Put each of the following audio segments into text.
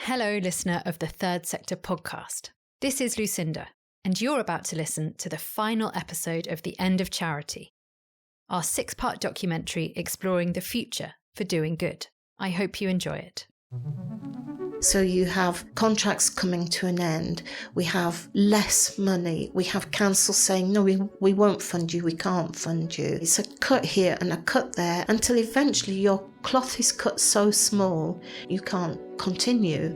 Hello, listener of the Third Sector podcast. This is Lucinda, and you're about to listen to the final episode of The End of Charity, our 6-part documentary exploring the future for doing good. I hope you enjoy it. So you have contracts coming to an end, we have less money, we have council saying, no, we won't fund you, we can't fund you. It's a cut here and a cut there until eventually your cloth is cut so small you can't continue.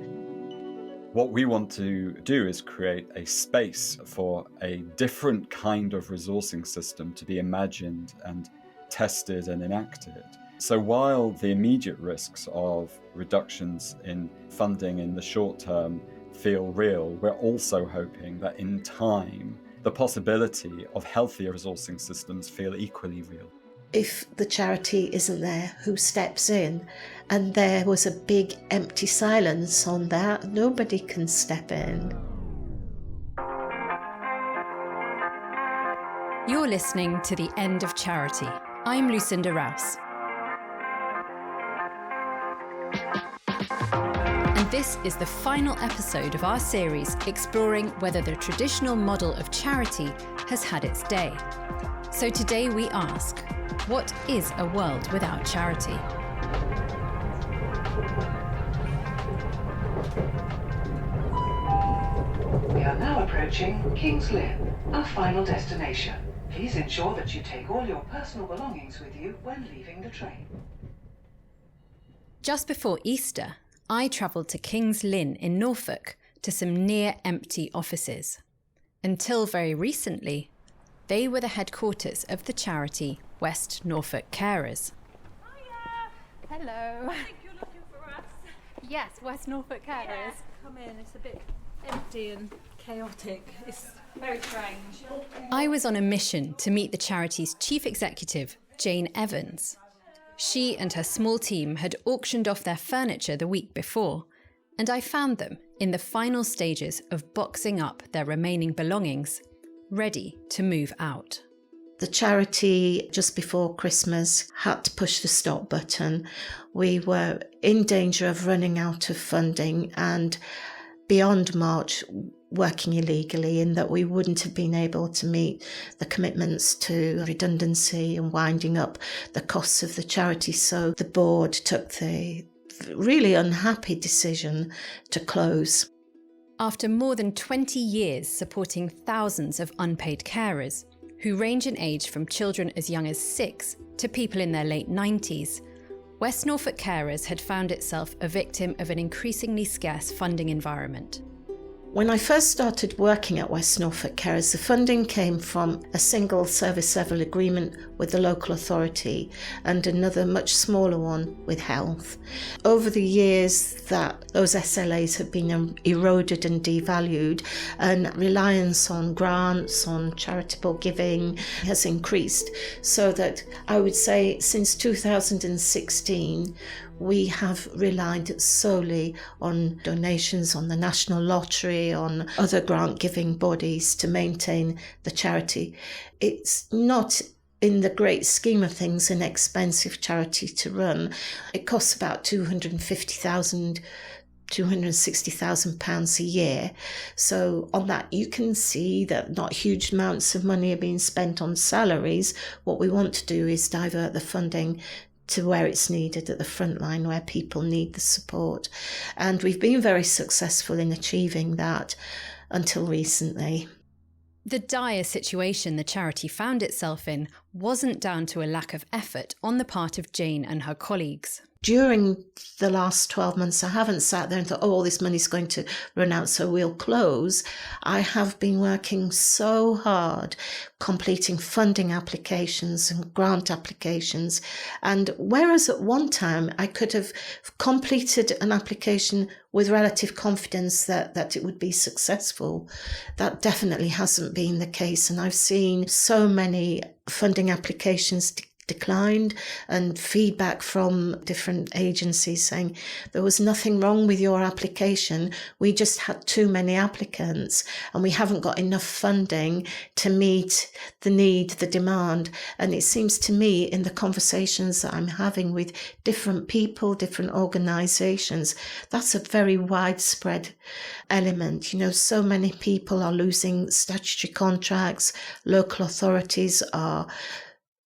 What we want to do is create a space for a different kind of resourcing system to be imagined and tested and enacted. So while the immediate risks of reductions in funding in the short term feel real, we're also hoping that in time, the possibility of healthier resourcing systems feel equally real. If the charity isn't there, who steps in? And there was a big empty silence on that. Nobody can step in. You're listening to The End of Charity. I'm Lucinda Rouse. And this is the final episode of our series exploring whether the traditional model of charity has had its day. So today we ask, what is a world without charity? We are now approaching King's Lynn, our final destination. Please ensure that you take all your personal belongings with you when leaving the train. Just before Easter, I travelled to King's Lynn in Norfolk to some near-empty offices. Until very recently, they were the headquarters of the charity West Norfolk Carers. Hiya! Hello. I think you're looking for us. Yes, West Norfolk Carers. Yeah, come in. It's a bit empty and chaotic. It's very strange. I was on a mission to meet the charity's chief executive, Jane Evans. She and her small team had auctioned off their furniture the week before, and I found them in the final stages of boxing up their remaining belongings, ready to move out. The charity, just before Christmas, had to push the stop button. We were in danger of running out of funding and beyond March working illegally, in that we wouldn't have been able to meet the commitments to redundancy and winding up the costs of the charity. So the board took the really unhappy decision to close. After more than 20 years supporting thousands of unpaid carers, who range in age from children as young as 6 to people in their late 90s, West Norfolk Carers had found itself a victim of an increasingly scarce funding environment. When I first started working at West Norfolk Carers, the funding came from a single service level agreement with the local authority and another much smaller one with health. Over the years that those SLAs have been eroded and devalued, and reliance on grants, on charitable giving has increased, so that I would say since 2016 we have relied solely on donations, on the National Lottery, on other grant-giving bodies to maintain the charity. It's not, in the great scheme of things, an expensive charity to run. It costs about £260,000 a year. So on that, you can see that not huge amounts of money are being spent on salaries. What we want to do is divert the funding to where it's needed, at the front line, where people need the support. And we've been very successful in achieving that until recently. The dire situation the charity found itself in wasn't down to a lack of effort on the part of Jane and her colleagues. During the last 12 months, I haven't sat there and thought, oh, all this money's going to run out, so we'll close. I have been working so hard, completing funding applications and grant applications. And whereas at one time I could have completed an application with relative confidence that it would be successful, that definitely hasn't been the case. And I've seen so many funding applications declined, and feedback from different agencies saying there was nothing wrong with your application. We just had too many applicants and we haven't got enough funding to meet the need, the demand. And it seems to me in the conversations that I'm having with different people, different organisations, that's a very widespread element. You know, so many people are losing statutory contracts, local authorities are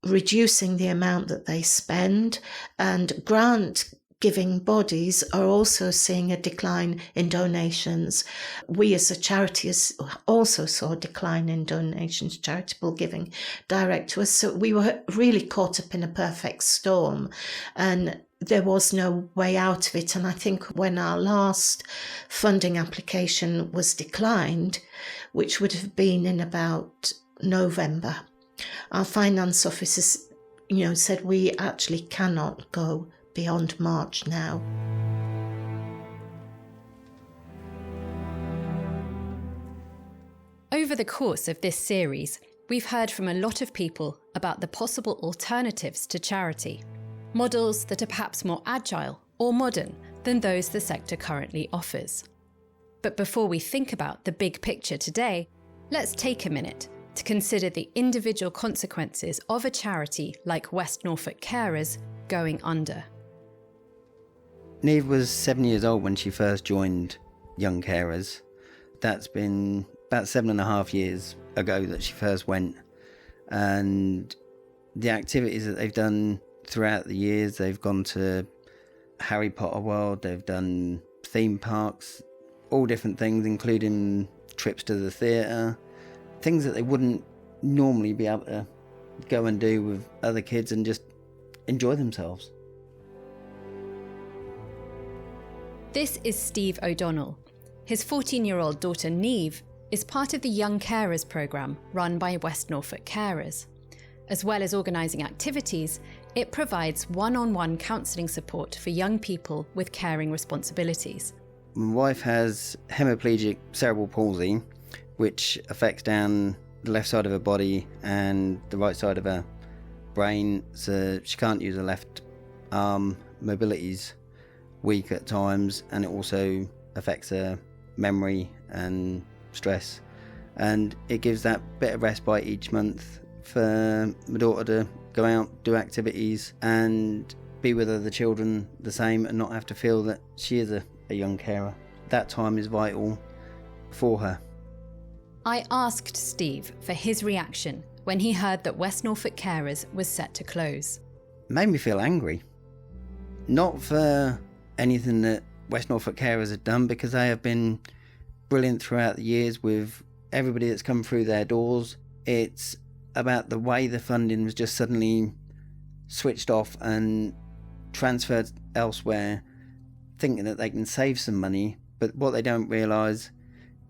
reducing the amount that they spend, and grant giving bodies are also seeing a decline in donations. We as a charity also saw a decline in donations, charitable giving direct to us. So we were really caught up in a perfect storm and there was no way out of it. And I think when our last funding application was declined, which would have been in about November, our finance officers, said we actually cannot go beyond March now. Over the course of this series, we've heard from a lot of people about the possible alternatives to charity, models that are perhaps more agile or modern than those the sector currently offers. But before we think about the big picture today, let's take a minute to consider the individual consequences of a charity like West Norfolk Carers going under. Niamh was 7 years old when she first joined Young Carers. That's been about 7.5 years ago that she first went. And the activities that they've done throughout the years, they've gone to Harry Potter World, they've done theme parks, all different things, including trips to the theatre, things that they wouldn't normally be able to go and do with other kids and just enjoy themselves. This is Steve O'Donnell. His 14-year-old daughter Niamh is part of the Young Carers programme run by West Norfolk Carers. As well as organising activities, it provides one-on-one counselling support for young people with caring responsibilities. My wife has hemiplegic cerebral palsy, which affects down the left side of her body and the right side of her brain, so she can't use her left arm. Mobility's weak at times, and it also affects her memory and stress. And it gives that bit of respite each month for my daughter to go out, do activities and be with other children the same and not have to feel that she is a young carer. That time is vital for her. I asked Steve for his reaction when he heard that West Norfolk Carers was set to close. It made me feel angry. Not for anything that West Norfolk Carers had done, because they have been brilliant throughout the years with everybody that's come through their doors. It's about the way the funding was just suddenly switched off and transferred elsewhere, thinking that they can save some money, but what they don't realise,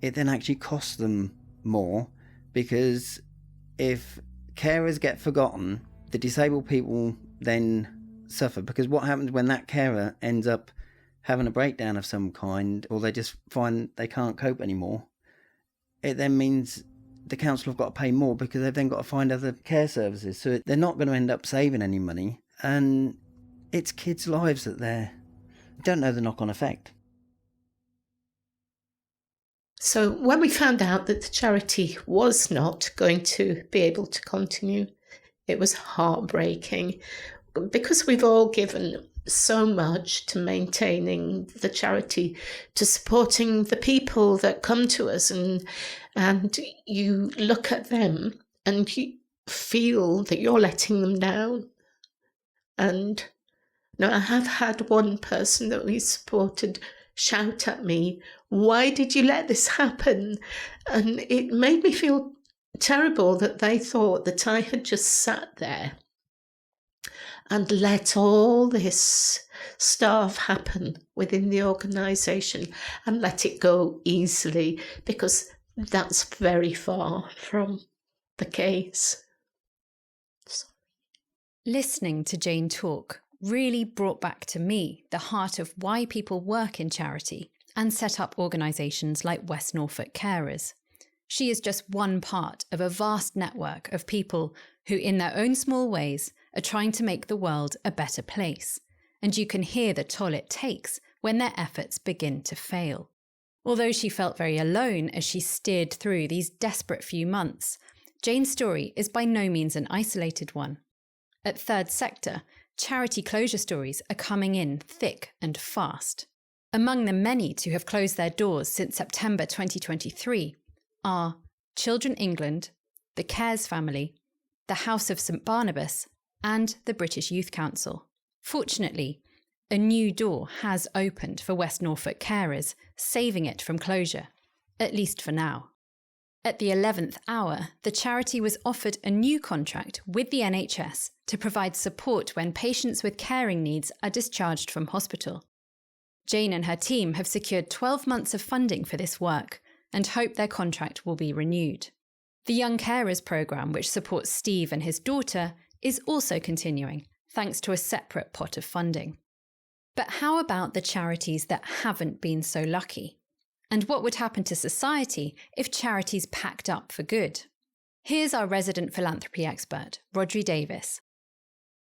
it then actually costs them more, because if carers get forgotten, the disabled people then suffer, because what happens when that carer ends up having a breakdown of some kind, or they just find they can't cope anymore, it then means the council have got to pay more, because they've then got to find other care services. So they're not going to end up saving any money, and it's kids' lives that they don't know the knock-on effect. So when we found out that the charity was not going to be able to continue, it was heartbreaking, because we've all given so much to maintaining the charity, to supporting the people that come to us, and you look at them and you feel that you're letting them down. And I have had one person that we supported shout at me, "Why did you let this happen?" And it made me feel terrible that they thought that I had just sat there and let all this stuff happen within the organisation and let it go easily, because that's very far from the case. Sorry. Listening to Jane talk really brought back to me the heart of why people work in charity and set up organisations like West Norfolk Carers. She is just one part of a vast network of people who, in their own small ways, are trying to make the world a better place, and you can hear the toll it takes when their efforts begin to fail. Although she felt very alone as she steered through these desperate few months, Jane's story is by no means an isolated one. At Third Sector, charity closure stories are coming in thick and fast. Among the many to have closed their doors since September 2023 are Children England, the Cares family, the House of St Barnabas, and the British Youth Council. Fortunately, a new door has opened for West Norfolk Carers, saving it from closure, at least for now. At the 11th hour, the charity was offered a new contract with the NHS to provide support when patients with caring needs are discharged from hospital. Jane and her team have secured 12 months of funding for this work and hope their contract will be renewed. The Young Carers programme, which supports Steve and his daughter, is also continuing, thanks to a separate pot of funding. But how about the charities that haven't been so lucky? And what would happen to society if charities packed up for good? Here's our resident philanthropy expert, Rhodri Davies.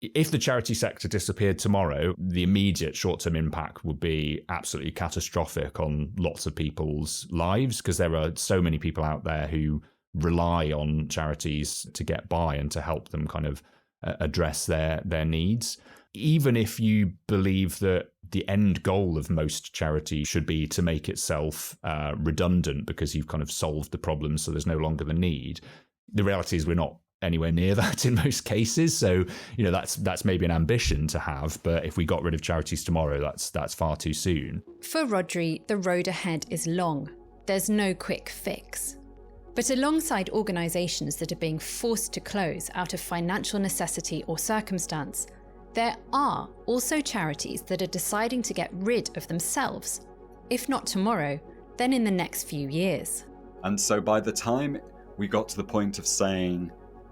If the charity sector disappeared tomorrow, the immediate short-term impact would be absolutely catastrophic on lots of people's lives, because there are so many people out there who rely on charities to get by and to help them kind of address their needs. Even if you believe that the end goal of most charity should be to make itself redundant because you've kind of solved the problem so there's no longer the need, the reality is we're not anywhere near that in most cases. So, that's maybe an ambition to have, but if we got rid of charities tomorrow, that's far too soon. For Rhodri, the road ahead is long. There's no quick fix. But alongside organisations that are being forced to close out of financial necessity or circumstance, there are also charities that are deciding to get rid of themselves. If not tomorrow, then in the next few years. And so by the time we got to the point of saying,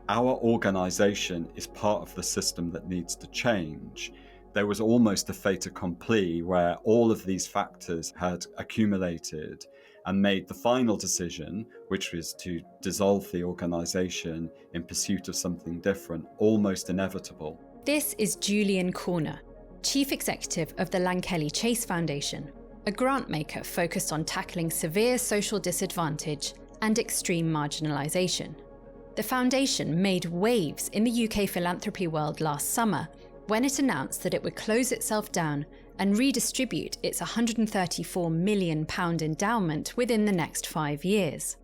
our organisation is part of the system that needs to change, there was almost a fait accompli where all of these factors had accumulated and made the final decision, which was to dissolve the organisation in pursuit of something different, almost inevitable. This is Julian Corner, Chief Executive of the Lankelly Chase Foundation, a grantmaker focused on tackling severe social disadvantage and extreme marginalisation. The foundation made waves in the UK philanthropy world last summer when it announced that it would close itself down and redistribute its £134 million endowment within the next 5 years.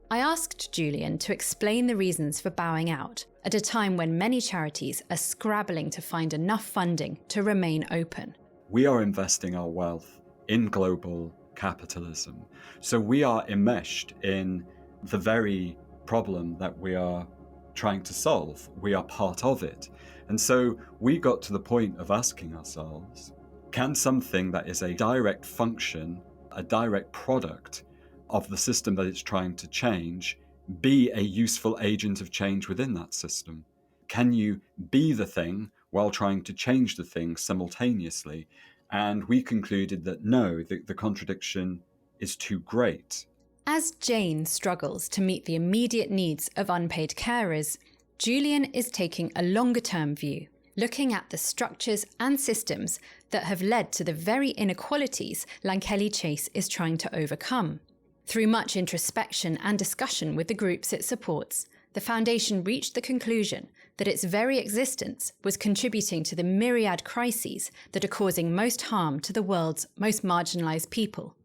I asked Julian to explain the reasons for bowing out at a time when many charities are scrabbling to find enough funding to remain open. We are investing our wealth in global capitalism, so we are enmeshed in the very problem that we are trying to solve. We are part of it. And so we got to the point of asking ourselves, can something that is a direct function, a direct product of the system that it's trying to change, be a useful agent of change within that system? Can you be the thing while trying to change the thing simultaneously? And we concluded that no, the contradiction is too great. As Jane struggles to meet the immediate needs of unpaid carers, Julian is taking a longer-term view, looking at the structures and systems that have led to the very inequalities Lankelly Chase is trying to overcome. Through much introspection and discussion with the groups it supports, the foundation reached the conclusion that its very existence was contributing to the myriad crises that are causing most harm to the world's most marginalised people,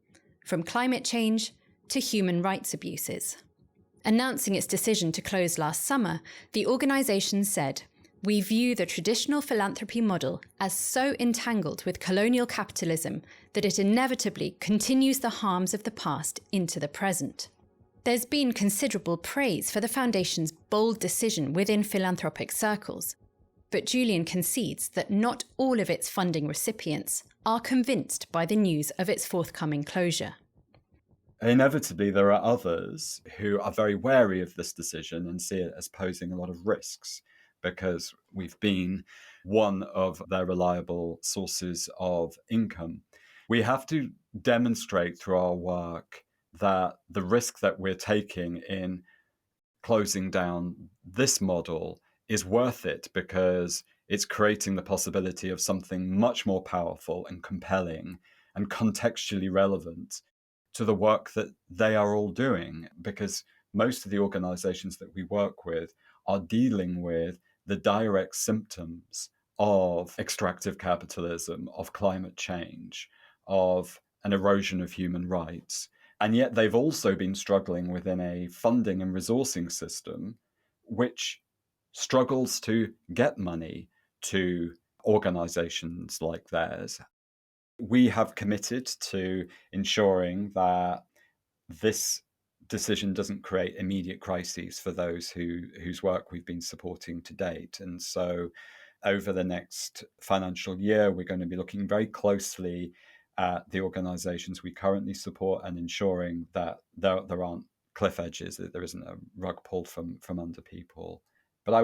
from climate change to human rights abuses. Announcing its decision to close last summer, the organisation said, "We view the traditional philanthropy model as so entangled with colonial capitalism that it inevitably continues the harms of the past into the present." There's been considerable praise for the foundation's bold decision within philanthropic circles, but Julian concedes that not all of its funding recipients are convinced by the news of its forthcoming closure. Inevitably, there are others who are very wary of this decision and see it as posing a lot of risks, because we've been one of their reliable sources of income. We have to demonstrate through our work that the risk that we're taking in closing down this model is worth it because it's creating the possibility of something much more powerful and compelling and contextually relevant to the work that they are all doing. Because most of the organizations that we work with are dealing with the direct symptoms of extractive capitalism, of climate change, of an erosion of human rights. And yet they've also been struggling within a funding and resourcing system which struggles to get money to organizations like theirs. We have committed to ensuring that this decision doesn't create immediate crises for those whose work we've been supporting to date. And so over the next financial year, we're going to be looking very closely at the organizations we currently support and ensuring that there aren't cliff edges, that there isn't a rug pulled from under people. But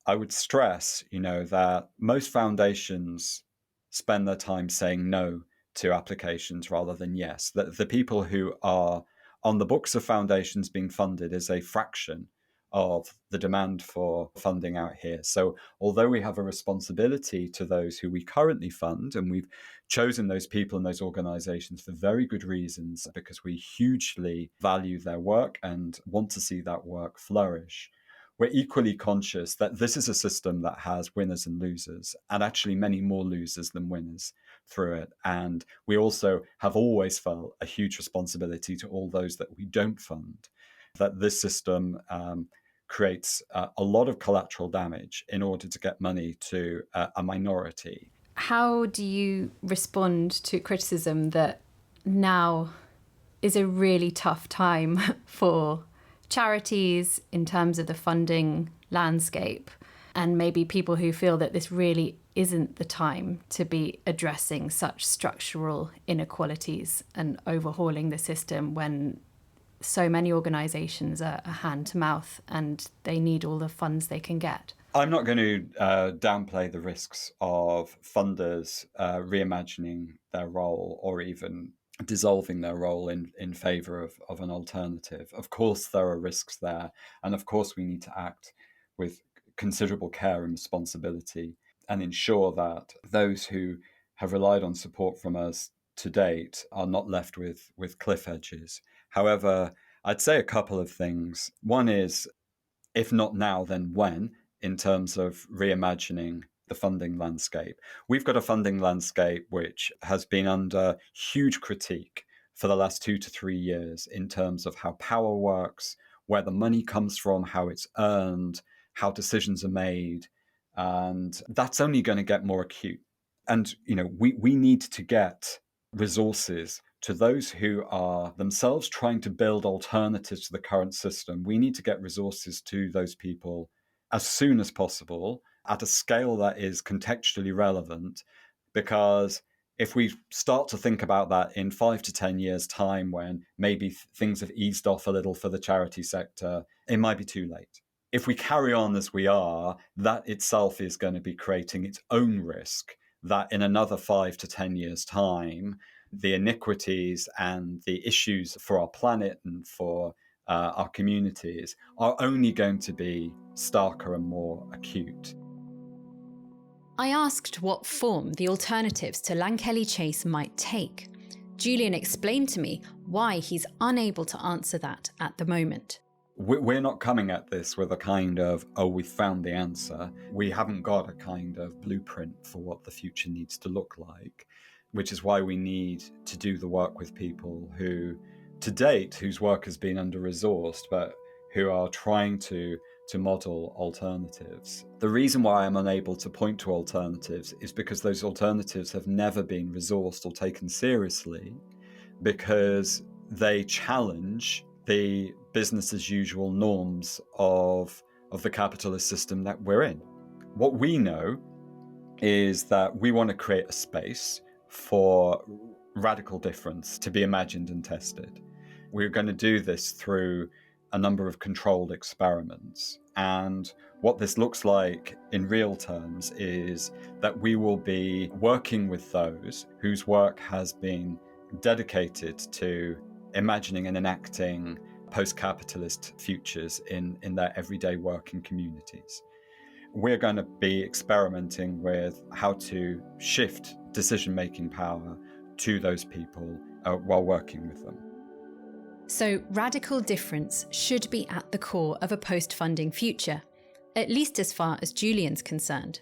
I would stress, that most foundations spend their time saying no to applications rather than yes. That the people who are on the books of foundations being funded is a fraction of the demand for funding out here. So although we have a responsibility to those who we currently fund, and we've chosen those people and those organizations for very good reasons, because we hugely value their work and want to see that work flourish, we're equally conscious that this is a system that has winners and losers, and actually many more losers than winners through it. And we also have always felt a huge responsibility to all those that we don't fund, that this system creates a lot of collateral damage in order to get money to a minority. How do you respond to criticism that now is a really tough time for charities in terms of the funding landscape, and maybe people who feel that this really isn't the time to be addressing such structural inequalities and overhauling the system when so many organisations are hand to mouth and they need all the funds they can get? I'm not going to downplay the risks of funders reimagining their role or even dissolving their role in favour of an alternative. Of course, there are risks there. And of course, we need to act with considerable care and responsibility and ensure that those who have relied on support from us to date are not left with cliff edges. However, I'd say a couple of things. One is, if not now, then when, in terms of reimagining the funding landscape. We've got a funding landscape which has been under huge critique for the last 2 to 3 years in terms of how power works, where the money comes from, how it's earned, how decisions are made. And that's only going to get more acute. And, we need to get resources to those who are themselves trying to build alternatives to the current system. We need to get resources to those people as soon as possible at a scale that is contextually relevant, because if we start to think about that in 5 to 10 years' time, when maybe things have eased off a little for the charity sector, it might be too late. If we carry on as we are, that itself is going to be creating its own risk that in another 5 to 10 years' time, the iniquities and the issues for our planet and for our communities are only going to be starker and more acute. I asked what form the alternatives to Lankelly Chase might take. Julian explained to me why he's unable to answer that at the moment. We're not coming at this with a kind of, we found the answer. We haven't got a kind of blueprint for what the future needs to look like, which is why we need to do the work with people who, to date, whose work has been under-resourced, but who are trying to model alternatives. The reason why I'm unable to point to alternatives is because those alternatives have never been resourced or taken seriously, because they challenge the business as usual norms of the capitalist system that we're in. What we know is that we want to create a space for radical difference to be imagined and tested. We're going to do this through a number of controlled experiments. And what this looks like in real terms is that we will be working with those whose work has been dedicated to imagining and enacting post-capitalist futures in their everyday working communities. we're going to be experimenting with how to shift decision-making power to those people while working with them. So radical difference should be at the core of a post-funding future, at least as far as Julian's concerned.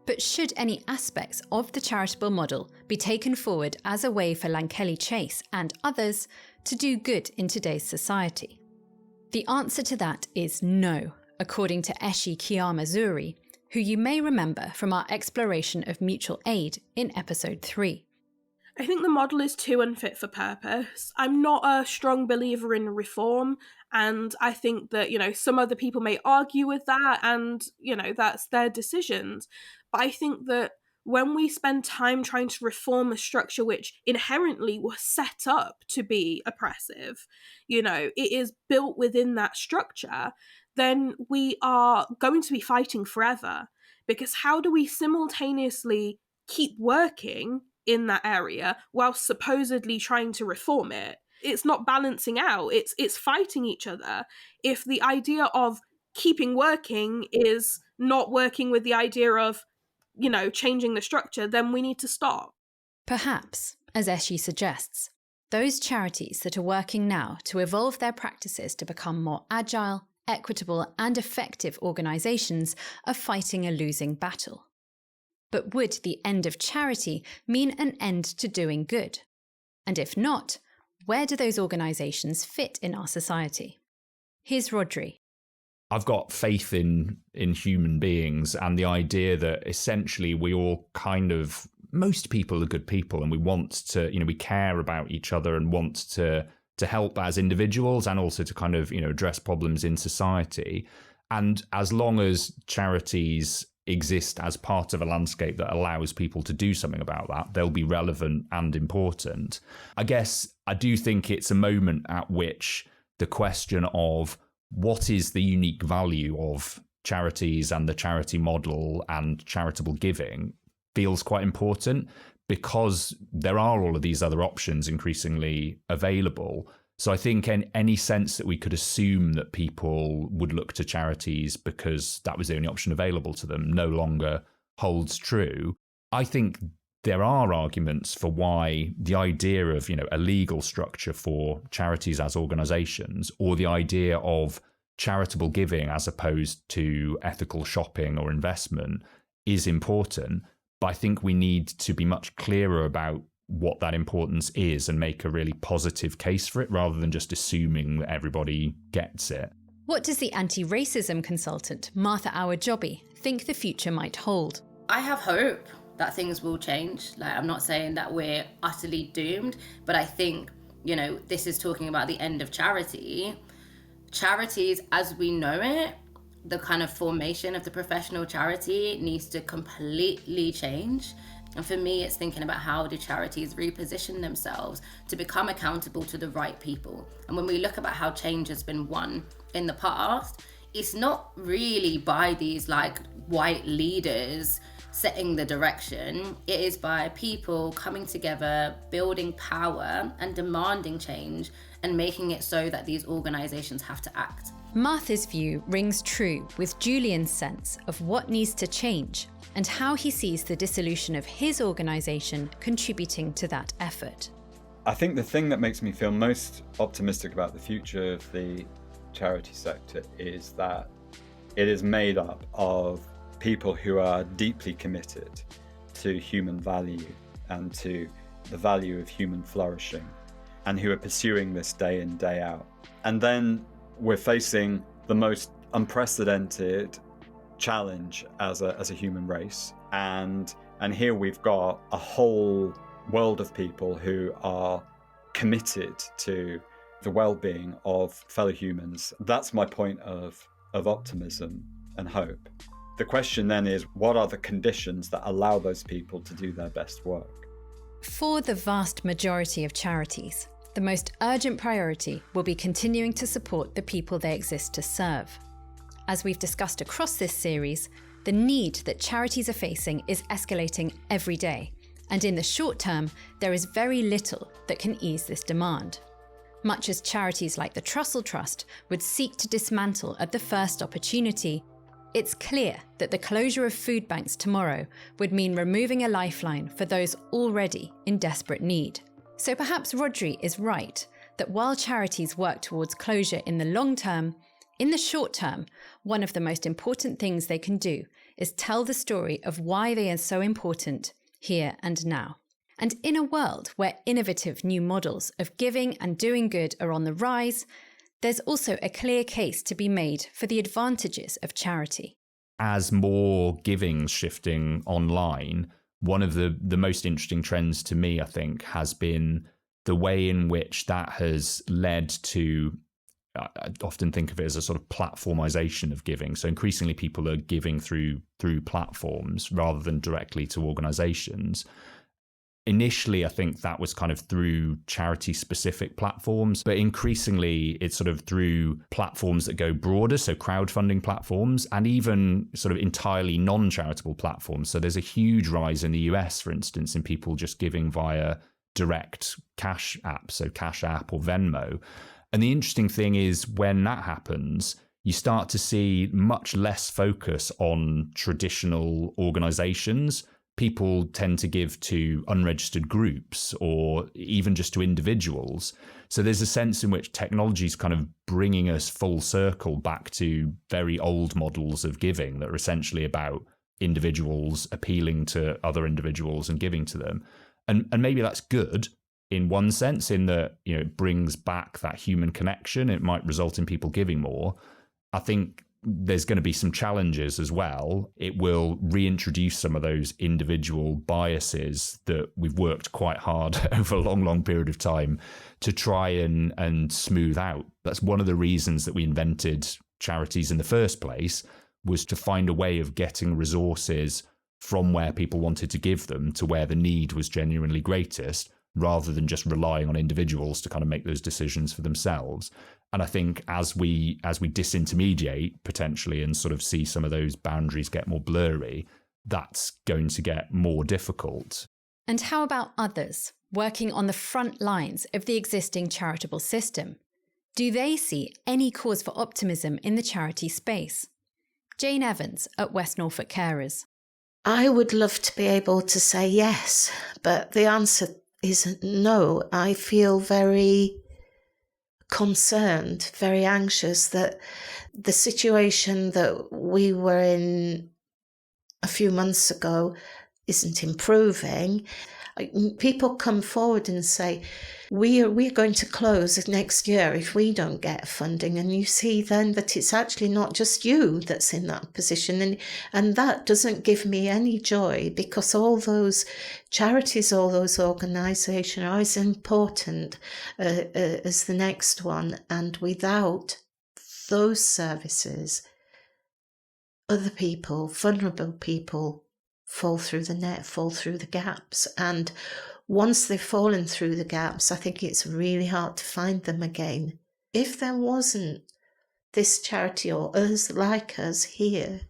But should any aspects of the charitable model be taken forward as a way for Lankelly Chase and others to do good in today's society? The answer to that is no, according to Eshe, Kiama, Zuri, who you may remember from our exploration of mutual aid in episode 3. I think the model is too unfit for purpose. I'm not a strong believer in reform, and I think that, some other people may argue with that, and, that's their decisions. But I think that when we spend time trying to reform a structure which inherently was set up to be oppressive, it is built within that structure, then we are going to be fighting forever. Because how do we simultaneously keep working in that area while supposedly trying to reform it? It's not balancing out, it's fighting each other. If the idea of keeping working is not working with the idea of, changing the structure, then we need to stop. Perhaps, as Eshe suggests, those charities that are working now to evolve their practices to become more agile, equitable and effective organisations are fighting a losing battle. But would the end of charity mean an end to doing good? And if not, where do those organisations fit in our society? Here's Rhodri. I've got faith in human beings and the idea that essentially we all most people are good people, and we want to, we care about each other and want to help as individuals and also to address problems in society. And as long as charities exist as part of a landscape that allows people to do something about that, they'll be relevant and important. I guess I do think it's a moment at which the question of what is the unique value of charities and the charity model and charitable giving feels quite important, because there are all of these other options increasingly available. So I think in any sense that we could assume that people would look to charities because that was the only option available to them no longer holds true. I think there are arguments for why the idea of, a legal structure for charities as organisations, or the idea of charitable giving as opposed to ethical shopping or investment is important. But I think we need to be much clearer about what that importance is and make a really positive case for it, rather than just assuming that everybody gets it. What does the anti-racism consultant, Martha Awojobi, think the future might hold? I have hope that things will change. I'm not saying that we're utterly doomed, but I think, this is talking about the end of charity. Charities as we know it, the kind of formation of the professional charity needs to completely change. And for me, it's thinking about how do charities reposition themselves to become accountable to the right people. And when we look about how change has been won in the past, it's not really by these white leaders setting the direction. It is by people coming together, building power and demanding change and making it so that these organisations have to act. Martha's view rings true with Julian's sense of what needs to change and how he sees the dissolution of his organisation contributing to that effort. I think the thing that makes me feel most optimistic about the future of the charity sector is that it is made up of people who are deeply committed to human value and to the value of human flourishing, and who are pursuing this day in, day out. And then we're facing the most unprecedented challenge as a human race, and here we've got a whole world of people who are committed to the well-being of fellow humans. That's my point of optimism and hope. The question then is, what are the conditions that allow those people to do their best work? For the vast majority of charities, the most urgent priority will be continuing to support the people they exist to serve. As we've discussed across this series, the need that charities are facing is escalating every day, and in the short term, there is very little that can ease this demand. Much as charities like the Trussell Trust would seek to dismantle at the first opportunity, It's clear that the closure of food banks tomorrow would mean removing a lifeline for those already in desperate need. So perhaps Rhodri is right that while charities work towards closure in the long term, in the short term, one of the most important things they can do is tell the story of why they are so important here and now. And in a world where innovative new models of giving and doing good are on the rise, there's also a clear case to be made for the advantages of charity. As more giving's shifting online, one of the most interesting trends to me, I think, has been the way in which that has led to, I often think of it as a sort of platformization of giving. So increasingly people are giving through platforms rather than directly to organizations. Initially, I think that was kind of through charity-specific platforms, but increasingly it's sort of through platforms that go broader, so crowdfunding platforms, and even sort of entirely non-charitable platforms. So there's a huge rise in the US, for instance, in people just giving via direct cash apps, so Cash App or Venmo. And the interesting thing is when that happens, you start to see much less focus on traditional organizations. People tend to give to unregistered groups or even just to individuals. So there's a sense in which technology is kind of bringing us full circle back to very old models of giving that are essentially about individuals appealing to other individuals and giving to them. And maybe that's good in one sense, in that, you know, it brings back that human connection. It might result in people giving more. I think there's going to be some challenges as well. It will reintroduce some of those individual biases that we've worked quite hard over a long period of time to try and smooth out. That's one of the reasons that we invented charities in the first place, was to find a way of getting resources from where people wanted to give them to where the need was genuinely greatest, rather than just relying on individuals to kind of make those decisions for themselves. And I think as we disintermediate potentially and sort of see some of those boundaries get more blurry, that's going to get more difficult. And how about others working on the front lines of the existing charitable system? Do they see any cause for optimism in the charity space? Jane Evans at West Norfolk Carers. I would love to be able to say yes, but the answer is no. I feel very concerned, very anxious that the situation that we were in a few months ago isn't improving. People come forward and say, we're going to close next year if we don't get funding. And you see then that it's actually not just you that's in that position. And that doesn't give me any joy, because all those charities, all those organisations are as important as the next one. And without those services, other people, vulnerable people, fall through the net, fall through the gaps. And once they've fallen through the gaps, I think it's really hard to find them again. If there wasn't this charity or others like us here,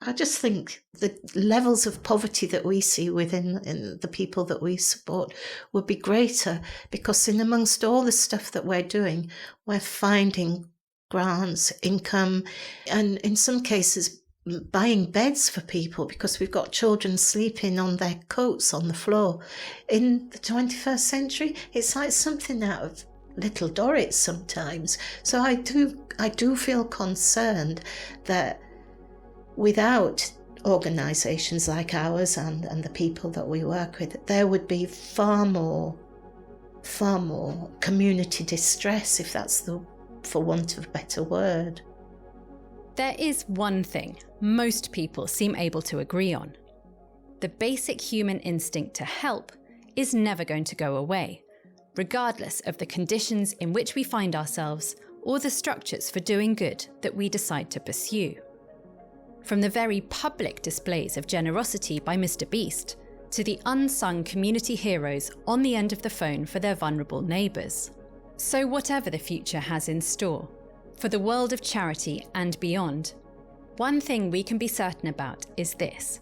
I just think the levels of poverty that we see within the people that we support would be greater, because in amongst all the stuff that we're doing, we're finding grants, income, and in some cases buying beds for people, because we've got children sleeping on their coats on the floor. In the 21st century, it's like something out of Little Dorrit sometimes. So I do feel concerned that without organisations like ours and the people that we work with, there would be far more community distress, if that's for want of a better word. There is one thing most people seem able to agree on. The basic human instinct to help is never going to go away, regardless of the conditions in which we find ourselves or the structures for doing good that we decide to pursue. From the very public displays of generosity by Mr. Beast to the unsung community heroes on the end of the phone for their vulnerable neighbours. So whatever the future has in store, for the world of charity and beyond, one thing we can be certain about is this: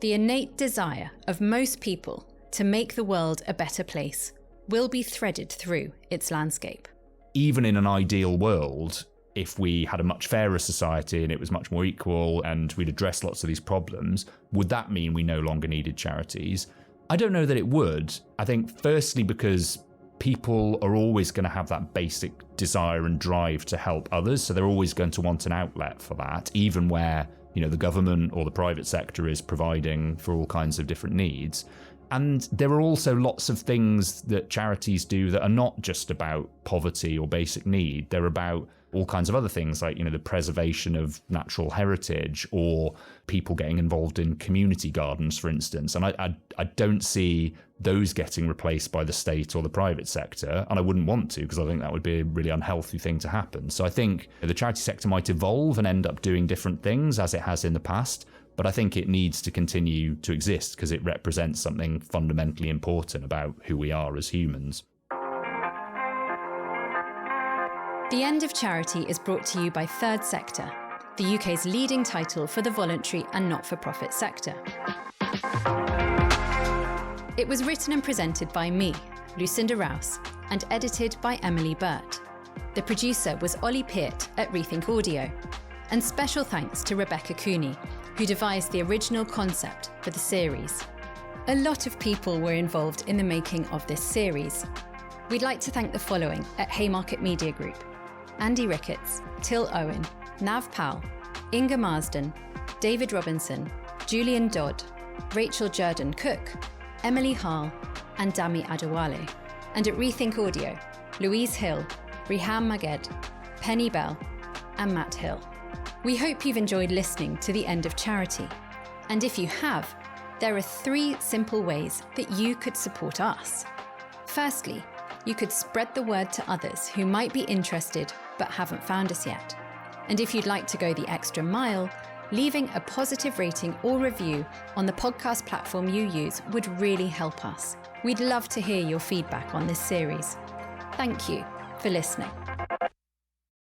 the innate desire of most people to make the world a better place will be threaded through its landscape. Even in an ideal world, if we had a much fairer society and it was much more equal and we'd address lots of these problems, would that mean we no longer needed charities? I don't know that it would. I think firstly because people are always going to have that basic desire and drive to help others, so they're always going to want an outlet for that, even where, the government or the private sector is providing for all kinds of different needs. And there are also lots of things that charities do that are not just about poverty or basic need. They're about all kinds of other things like, the preservation of natural heritage or people getting involved in community gardens, for instance. And I don't see those getting replaced by the state or the private sector. And I wouldn't want to, because I think that would be a really unhealthy thing to happen. So I think the charity sector might evolve and end up doing different things as it has in the past. But I think it needs to continue to exist because it represents something fundamentally important about who we are as humans. The End of Charity is brought to you by Third Sector, the UK's leading title for the voluntary and not-for-profit sector. It was written and presented by me, Lucinda Rouse, and edited by Emily Burt. The producer was Ollie Peart at Rethink Audio. And special thanks to Rebecca Cooney, who devised the original concept for the series. A lot of people were involved in the making of this series. We'd like to thank the following at Haymarket Media Group: Andy Ricketts, Till Owen, Nav Powell, Inga Marsden, David Robinson, Julian Dodd, Rachel Jordan Cook, Emily Hall, and Dami Adewale. And at Rethink Audio, Louise Hill, Riham Maged, Penny Bell, and Matt Hill. We hope you've enjoyed listening to The End of Charity. And if you have, there are 3 simple ways that you could support us. Firstly, you could spread the word to others who might be interested but haven't found us yet. And if you'd like to go the extra mile, leaving a positive rating or review on the podcast platform you use would really help us. We'd love to hear your feedback on this series. Thank you for listening.